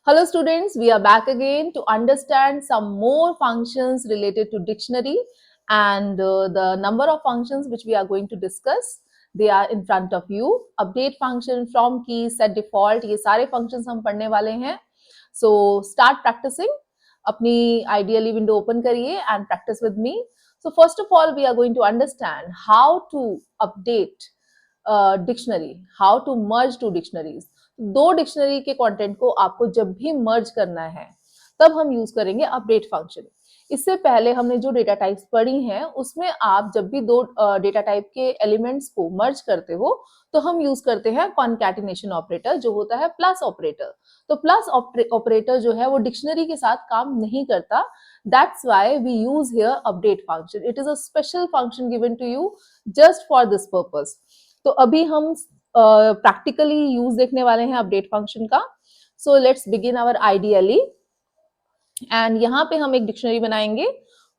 Hello students, we are back again to understand some more functions related to dictionary and the number of functions which we are going to discuss. They are in front of you. Update function, from key, set default, ये सारे functions हम पढ़ने वाले हैं. So start practicing. अपनी ideally window open करिए and practice with me. So first of all, we are going to understand how to update dictionary, how to merge two dictionaries. दो dictionary के कंटेंट को आपको जब भी मर्ज करना है तब हम यूज करेंगे अपडेट फंक्शन. इससे पहले हमने जो डेटा टाइप्स पढ़ी हैं उसमें आप जब भी दो डेटा टाइप के एलिमेंट्स को मर्ज करते हो तो हम यूज करते हैं कॉन्कैटिनेशन ऑपरेटर जो होता है प्लस ऑपरेटर. तो प्लस ऑपरेटर जो है वो डिक्शनरी के साथ काम नहीं करता. That's why we use here update function. It is a special function given to you just for this purpose. तो अभी हम प्रैक्टिकली यूज देखने वाले हैं अपडेट फंक्शन का. So let's begin our IDLE and यहाँ पे हम एक डिक्शनरी बनाएंगे.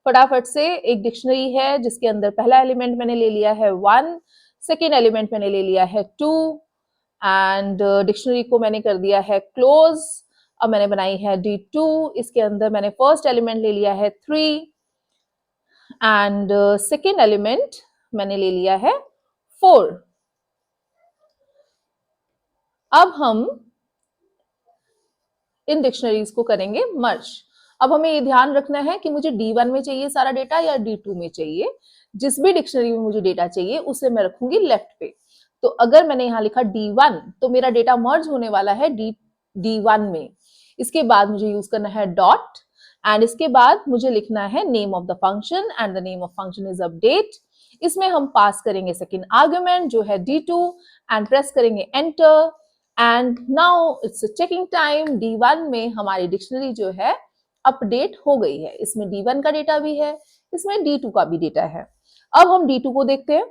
फटाफट से एक डिक्शनरी है जिसके अंदर पहला एलिमेंट मैंने ले लिया है 1, सेकेंड एलिमेंट मैंने ले लिया है 2 एंड डिक्शनरी को मैंने कर दिया है क्लोज. अब मैंने बनाई है D2. इसके अंदर मैंने फर्स्ट एलिमेंट ले लिया है 3 एंड सेकेंड एलिमेंट मैंने ले लिया है 4. अब हम इन डिक्शनरीज को करेंगे मर्ज. अब हमें ये ध्यान रखना है कि मुझे D1 में चाहिए सारा डेटा या D2 में चाहिए. जिस भी डिक्शनरी में मुझे डेटा चाहिए उसे मैं रखूंगी लेफ्ट पे. तो अगर मैंने यहाँ लिखा D1 तो मेरा डेटा मर्ज होने वाला है D1 में. इसके बाद मुझे यूज करना है डॉट एंड इसके बाद मुझे लिखना है name of the function and the name of function is update. इसमें हम पास करेंगे सेकेंड आर्ग्यूमेंट जो है D2 एंड प्रेस करेंगे enter and now it's checking time. D1 में हमारी डिक्शनरी जो है अपडेट हो गई है. इसमें D1 का डेटा भी है, इसमें D2 का भी डेटा है. अब हम D2 को देखते हैं.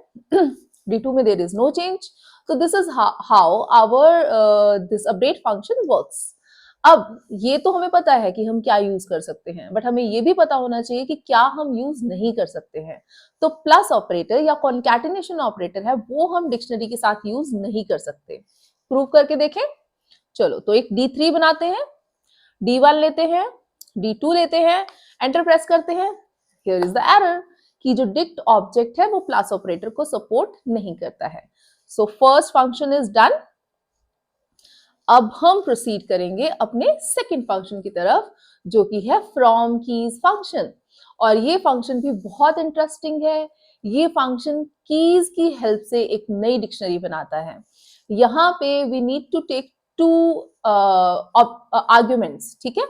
D2 में देयर इज नो चेंज. तो this is how our this update function works. अब ये तो हमें पता है कि हम क्या यूज कर सकते हैं, बट हमें ये भी पता होना चाहिए कि क्या हम यूज नहीं कर सकते हैं. तो प्लस ऑपरेटर या कॉन्कैटिनेशन ऑपरेटर है वो हम डिक्शनरी के साथ यूज नहीं कर सकते. प्रूव करके देखें. चलो तो एक D3 बनाते हैं, D1 लेते हैं, D2 लेते हैं, एंटर प्रेस करते हैं. हियर इज द एरर कि जो डिक्ट ऑब्जेक्ट है वो प्लस ऑपरेटर को सपोर्ट नहीं करता है. So first function is done. अब हम प्रोसीड करेंगे अपने सेकंड फंक्शन की तरफ जो कि है फ्रॉम कीज फंक्शन. और ये फंक्शन भी बहुत इंटरेस्टिंग है. ये फंक्शन कीज की हेल्प से एक नई डिक्शनरी बनाता है. यहाँ पे we need to take 2 arguments. ठीक है,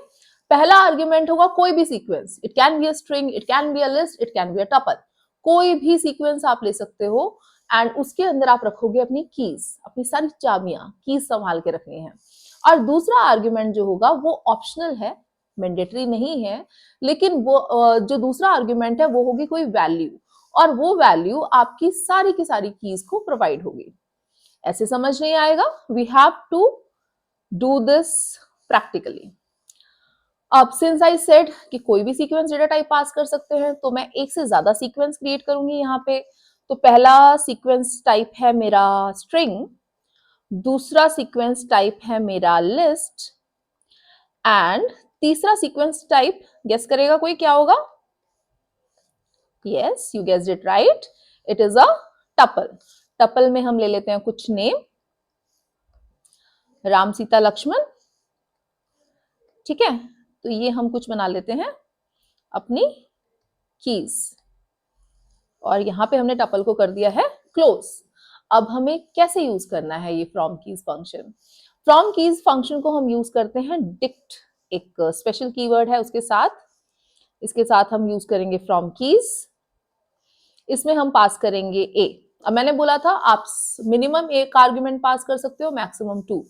पहला आर्ग्यूमेंट होगा कोई भी sequence. It can be a string, it can be a list, it can be a tuple. कोई भी सीक्वेंस आप ले सकते हो एंड उसके अंदर आप रखोगे अपनी कीज, अपनी सारी चाबियां, कीज संभाल के रखनी है. और दूसरा आर्ग्यूमेंट जो होगा वो ऑप्शनल है, मैंडेटरी नहीं है, लेकिन वो जो दूसरा आर्ग्यूमेंट है वो होगी कोई वैल्यू और वो वैल्यू आपकी सारी की सारी कीज को प्रोवाइड होगी. ऐसे समझ नहीं आएगा. We have to do this practically. अब सिंस आई सेड कि कोई भी सीक्वेंस डेटा टाइप पास कर सकते हैं तो मैं एक से ज्यादा सीक्वेंस क्रिएट करूंगी यहाँ पे. तो पहला सीक्वेंस टाइप है मेरा स्ट्रिंग, दूसरा सीक्वेंस टाइप है मेरा लिस्ट एंड तीसरा सीक्वेंस टाइप गेस करेगा कोई क्या होगा? Yes, you guessed it right. It is a tuple. Tuple में हम ले लेते हैं कुछ नेम, राम सीता लक्ष्मण. ठीक है, तो ये हम कुछ बना लेते हैं अपनी कीज और यहाँ पे हमने टपल को कर दिया है क्लोज. अब हमें कैसे यूज करना है ये from keys function? From keys function को हम यूज करते हैं डिक्ट, एक स्पेशल कीवर्ड है उसके साथ. इसके साथ हम यूज करेंगे फ्रॉम कीज. इसमें हम पास करेंगे ए. अब मैंने बोला था आप मिनिमम एक आर्ग्यूमेंट पास कर सकते हो, मैक्सिमम 2.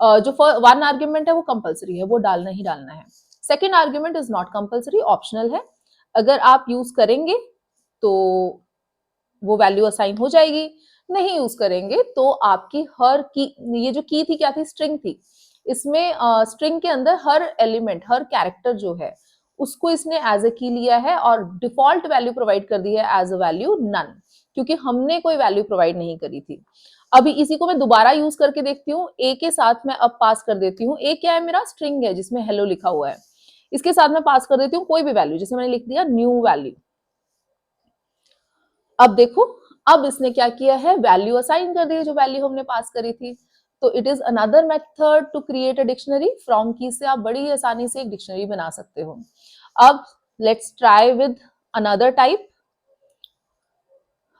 जो 1 आर्ग्यूमेंट है वो कंपलसरी है, वो डालना ही डालना है. Second argument is not compulsory, optional है. अगर आप यूज करेंगे तो वो वैल्यू असाइन हो जाएगी, नहीं यूज करेंगे तो आपकी हर की, ये जो की थी क्या थी? स्ट्रिंग थी. इसमें स्ट्रिंग के अंदर हर एलिमेंट, हर कैरेक्टर जो है उसको इसने एज ए की लिया है और डिफॉल्ट वैल्यू प्रोवाइड कर दी है एज अ वैल्यू नन. क्योंकि हमने कोई वैल्यू प्रोवाइड नहीं करी थी। अभी इसी को मैं दोबारा यूज करके देखती हूँ। ए के साथ मैं अब पास कर देती हूँ, ए क्या है, मेरा स्ट्रिंग है जिसमें हेलो लिखा हुआ है। इसके साथ मैं पास कर देती हूँ कोई भी वैल्यू, जैसे मैंने लिख दिया न्यू वैल्यू। अब देखो, अब इसने क्या किया है, वैल्यू असाइन कर दी है जो वैल्यू हमने पास करी थी। तो it is another method to create a dictionary. From key से आप बड़ी आसानी से एक डिक्शनरी बना सकते हो। अब let's try with another type.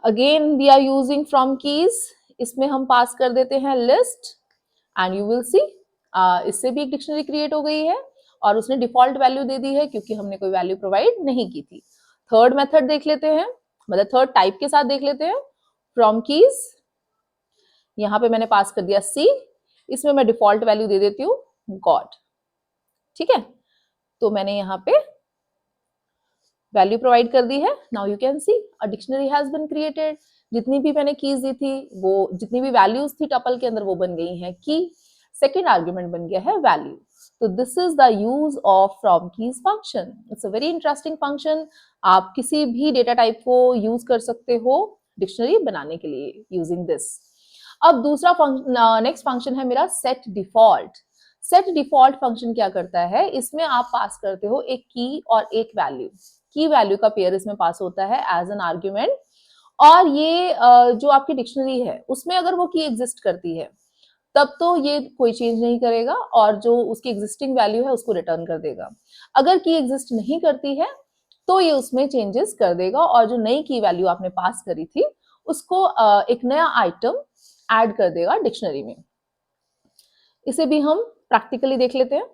Again we are using from keys. इसमें हम पास कर देते हैं list and you will see इससे भी एक डिक्शनरी क्रिएट हो गई है और उसने डिफॉल्ट वैल्यू दे दी है क्योंकि हमने कोई वैल्यू प्रोवाइड नहीं की थी। थर्ड मेथड देख लेते हैं, मतलब थर्ड टाइप के साथ देख लेते हैं। फ्रॉम कीज, यहां पे मैंने पास कर दिया सी, इसमें मैं डिफॉल्ट वैल्यू दे देती हूँ गॉड। ठीक है, तो मैंने यहाँ पे वैल्यू प्रोवाइड कर दी है। Now you can see a dictionary has been created. जितनी भी मैंने कीज दी थी, वो जितनी भी वैल्यूज थी टपल के अंदर वो बन गई हैं की। सेकेंड आर्ग्यूमेंट बन गया है वैल्यू। तो this is the use of from keys function. It's a very interesting function. आप किसी भी डेटा टाइप को यूज कर सकते हो डिक्शनरी बनाने के लिए यूजिंग दिस। अब दूसरा नेक्स्ट फंक्शन है मेरा set default. Set default function क्या करता है, इसमें आप पास करते हो एक की और एक वैल्यू। की वैल्यू का पेयर इसमें पास होता है एज एन आर्ग्यूमेंट, और ये जो आपकी डिक्शनरी है उसमें अगर वो की एग्जिस्ट करती है तब तो ये कोई चेंज नहीं करेगा और जो उसकी एग्जिस्टिंग वैल्यू है उसको रिटर्न कर देगा। अगर की एग्जिस्ट नहीं करती है तो ये उसमें चेंजेस कर देगा और जो नई की वैल्यू आपने पास करी थी उसको एक नया आइटम ऐड कर देगा डिक्शनरी में। इसे भी हम प्रैक्टिकली देख लेते हैं।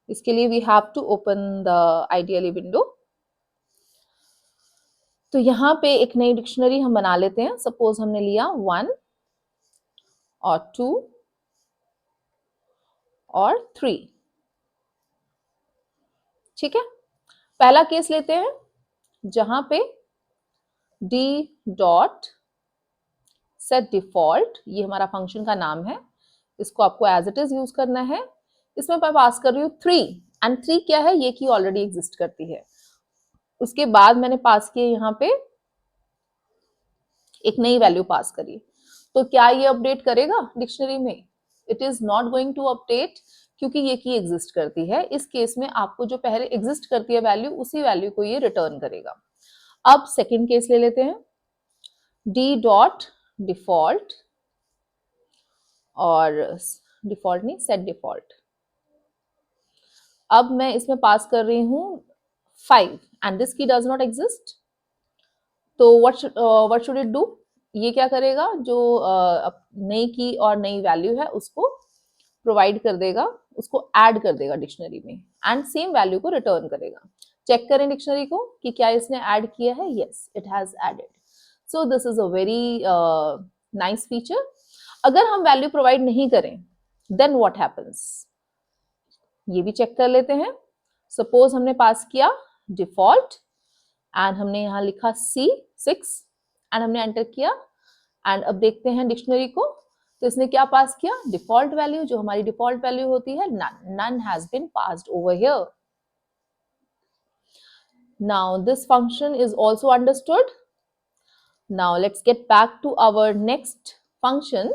इसके लिए we have to open the IDLE window. तो यहाँ पे एक नई डिक्शनरी हम बना लेते हैं। सपोज हमने लिया 1 और 2 और 3। ठीक है, पहला केस लेते हैं जहां पे d डॉट सेट डिफॉल्ट, ये हमारा फंक्शन का नाम है, इसको आपको एज इट इज यूज करना है। इसमें मैं पास कर रही हूँ 3 एंड 3 क्या है, ये की ऑलरेडी एग्जिस्ट करती है। उसके बाद मैंने पास किए यहाँ पे एक नई वैल्यू पास करी। तो क्या ये अपडेट करेगा डिक्शनरी में? It is not going to update क्योंकि ये की एग्जिस्ट करती है। इस केस में आपको जो पहले एग्जिस्ट करती है वैल्यू, उसी वैल्यू को ये रिटर्न करेगा। अब सेकेंड केस ले लेते हैं, डी डॉट डिफॉल्ट, और डिफॉल्ट नहीं सेट डिफॉल्ट। अब मैं इसमें पास कर रही हूं 5 एंड दिस की डज नॉट एग्जिस्ट। तो व्हाट शुड इट डू? ये क्या करेगा, जो नई की और नई वैल्यू है उसको प्रोवाइड कर देगा, उसको ऐड कर देगा डिक्शनरी में एंड सेम वैल्यू को रिटर्न करेगा। चेक करें डिक्शनरी को कि क्या इसने ऐड किया है। Yes, it has added. So this is a very nice feature. अगर हम वैल्यू प्रोवाइड नहीं करें देन व्हाट हैपेंस, ये भी चेक कर लेते हैं। सपोज हमने पास किया डिफॉल्ट एंड हमने यहाँ लिखा C6 एंड हमने एंटर किया एंड अब देखते हैं डिक्शनरी को। तो इसने क्या पास किया, डिफॉल्ट वैल्यू, जो हमारी डिफॉल्ट वैल्यू होती है none has been passed over here. Now this function is also understood. Now let's get back to our next function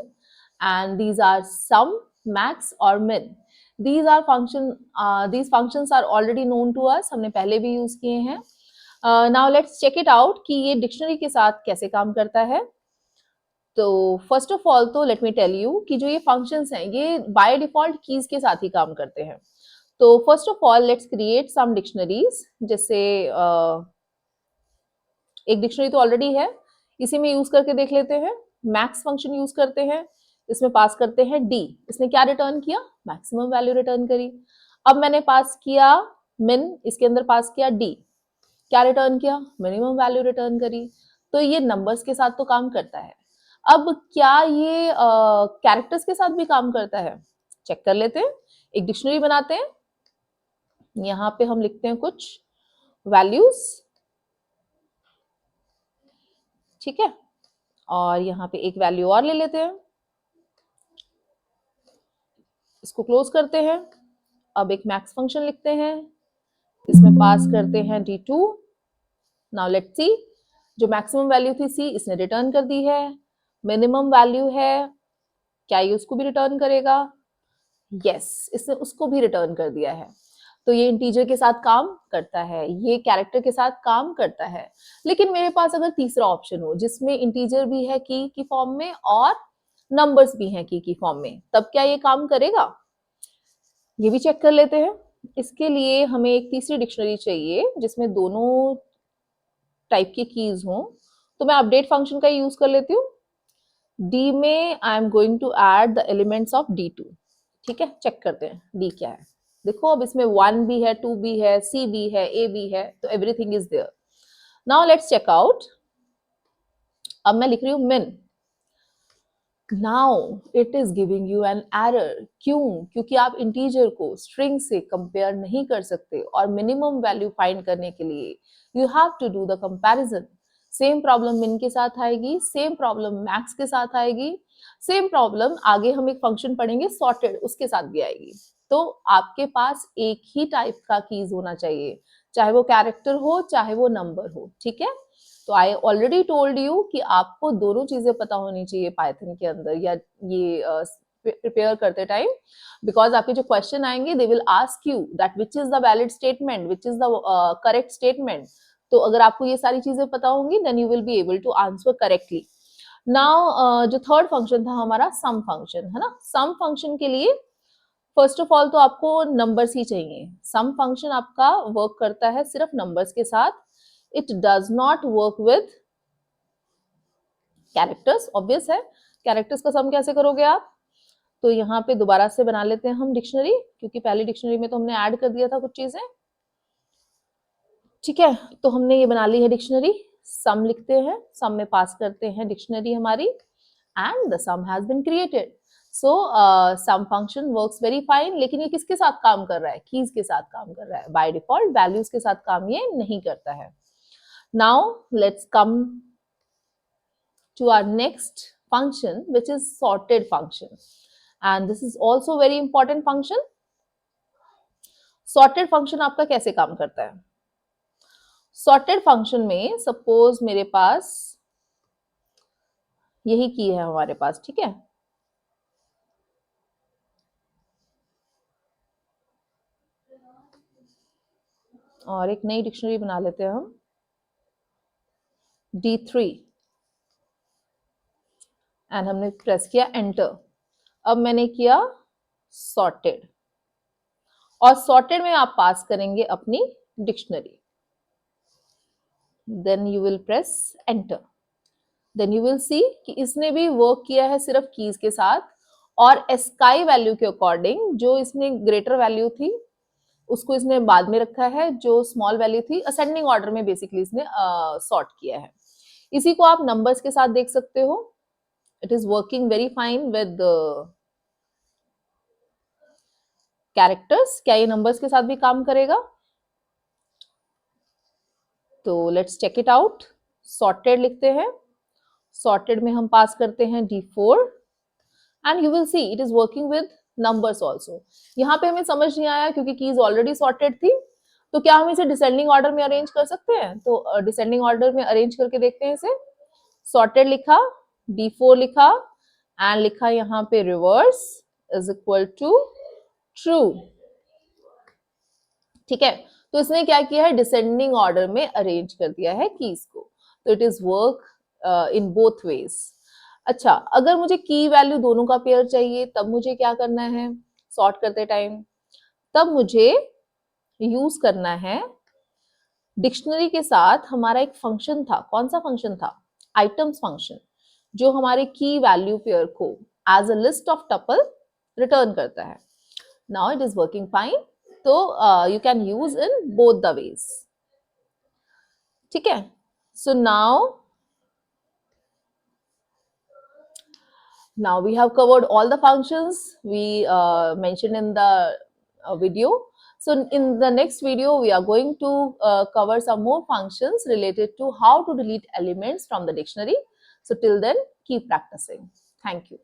and these are sum, max or min. These functions are already known to us, हमने पहले भी use किए हैं। Now let's check it out कि ये dictionary के साथ कैसे काम करता है। तो फर्स्ट ऑफ ऑल तो लेट मी टेल यू कि जो ये फंक्शंस हैं ये बाय डिफॉल्ट कीज के साथ ही काम करते हैं। तो first of all let's create some dictionaries. जैसे एक डिक्शनरी तो ऑलरेडी है, इसी में यूज करके देख लेते हैं। मैक्स फंक्शन यूज करते हैं, इसमें पास करते हैं डी। इसने क्या रिटर्न किया, मैक्सिमम वैल्यू रिटर्न करी। अब मैंने पास किया मिन, इसके अंदर पास किया डी, क्या रिटर्न किया, मिनिमम वैल्यू रिटर्न करी। तो ये नंबर्स के साथ तो काम करता है। अब क्या ये कैरेक्टर्स के साथ भी काम करता है, चेक कर लेते हैं। एक डिक्शनरी बनाते हैं, यहाँ पे हम लिखते हैं कुछ वैल्यूज, ठीक है, और यहाँ पे एक वैल्यू और ले लेते हैं। इसको क्लोज करते हैं। अब एक मैक्स फंक्शन लिखते हैं, इसमें पास करते हैं D2। नाउ लेट्स सी, जो मैक्सिमम वैल्यू थी C इसने रिटर्न कर दी है, मिनिमम वैल्यू है, क्या ये उसको भी रिटर्न करेगा? यस, इसने उसको भी रिटर्न कर दिया है। तो ये इंटीजर के साथ काम करता है, ये कैरेक्टर के साथ काम करता है। लेकिन मेरे पास अगर तीसरा ऑप्शन हो जिसमें इंटीजर भी है की फॉर्म में और नंबर्स भी हैं की फॉर्म में, तब क्या ये काम करेगा? ये भी चेक कर लेते हैं। इसके लिए हमें एक तीसरी डिक्शनरी चाहिए जिसमें दोनों टाइप की कीज हों। तो मैं अपडेट फंक्शन का यूज कर लेती हूँ। डी में I am going to add the elements of D2। ठीक है, चेक करते हैं डी क्या है। देखो अब इसमें 1 भी है, 2 भी है, C भी है, A भी है, तो everything is there. Now let's check out. अब मैं लिख रही हूँ min। Now it is giving you an error. क्यों? क्योंकि आप इंटीजर को स्ट्रिंग से कंपेयर नहीं कर सकते और मिनिमम वैल्यू फाइंड करने के लिए you have to do the comparison. Same problem min के साथ आएगी, सेम प्रॉब्लम मैक्स के साथ आएगी, सेम प्रॉब्लम आगे हम एक फंक्शन पढ़ेंगे सॉर्टेड, उसके साथ भी आएगी। तो आपके पास एक ही टाइप का कीज होना चाहिए, चाहे वो कैरेक्टर हो चाहे वो नंबर हो। ठीक है, तो आई ऑलरेडी टोल्ड यू कि आपको दोनों चीजें पता होनी चाहिए पाइथन के अंदर या ये प्रिपेयर करते टाइम, बिकॉज आपके जो क्वेश्चन आएंगे they will ask you that which is the valid statement, which is the correct statement. तो अगर आपको ये सारी चीजें पता होंगी then you will be able to answer correctly. Now जो थर्ड फंक्शन था हमारा सम फंक्शन है ना। सम फंक्शन के लिए फर्स्ट ऑफ ऑल तो आपको नंबर्स ही चाहिए। सम फंक्शन आपका वर्क करता है सिर्फ नंबर्स के साथ, it does not work with characters. Obvious है, कैरेक्टर्स का सम कैसे करोगे आप? तो यहाँ पे दोबारा से बना लेते हैं हम डिक्शनरी, क्योंकि पहली डिक्शनरी में तो हमने ऐड कर दिया था कुछ चीजें। ठीक है, तो हमने ये बना ली है डिक्शनरी। सम लिखते हैं, सम में पास करते हैं डिक्शनरी हमारी, and the sum has been created. So sum function works very fine. लेकिन ये किसके साथ काम कर रहा है? कीज के साथ काम कर रहा है। बाय डिफॉल्ट वैल्यूज के साथ काम ये नहीं करता है। Now let's come to our next function, which is sorted function, and this is also very important function. sorted function आपका कैसे काम करता है? sorted function में सपोज मेरे पास यही की है हमारे पास, ठीक है, और एक नई डिक्शनरी बना लेते हैं हम D3 एंड हमने प्रेस किया एंटर। अब मैंने किया सॉर्टेड, और सॉर्टेड में आप पास करेंगे अपनी dictionary, then you will press enter. Then you will see कि इसने भी वर्क किया है सिर्फ कीज के साथ, और एस्काई वैल्यू के अकॉर्डिंग जो इसने ग्रेटर वैल्यू थी उसको इसने बाद में रखा है, जो स्मॉल वैल्यू थी असेंडिंग ऑर्डर में बेसिकली इसने सॉर्ट किया है। इसी को आप नंबर्स के साथ देख सकते हो। It is working very fine with characters. क्या ये नंबर्स के साथ भी काम करेगा? तो let's check it out. Sorted लिखते हैं, सॉर्टेड में हम पास करते हैं D4 and you will see it is working with numbers also. यहाँ पे हमें समझ नहीं आया क्योंकि कीज ऑलरेडी सॉर्टेड थी, तो क्या हम इसे डिसेंडिंग ऑर्डर में अरेंज कर सकते हैं? तो डिसेंडिंग ऑर्डर में अरेंज करके देखते हैं इसे। सॉर्टेड लिखा, D4 लिखा, एंड लिखा यहाँ पे reverse is equal to true. ठीक है, तो इसने क्या किया है? डिसेंडिंग ऑर्डर में अरेंज कर दिया है कीज को। तो it is work in both ways. अच्छा, अगर मुझे की वैल्यू दोनों का पेयर चाहिए तब मुझे क्या करना है सॉर्ट करते टाइम? तब मुझे यूज करना है डिक्शनरी के साथ हमारा एक फंक्शन था। कौन सा फंक्शन था? आइटम्स फंक्शन, जो हमारे की वैल्यू पेयर को as a list of tuple return करता है। Now it is working fine, तो you can use in both the ways. ठीक है, सो now we have covered all the functions we mentioned in the video. So in the next video we are going to cover some more functions related to how to delete elements from the dictionary. So till then, keep practicing. Thank you.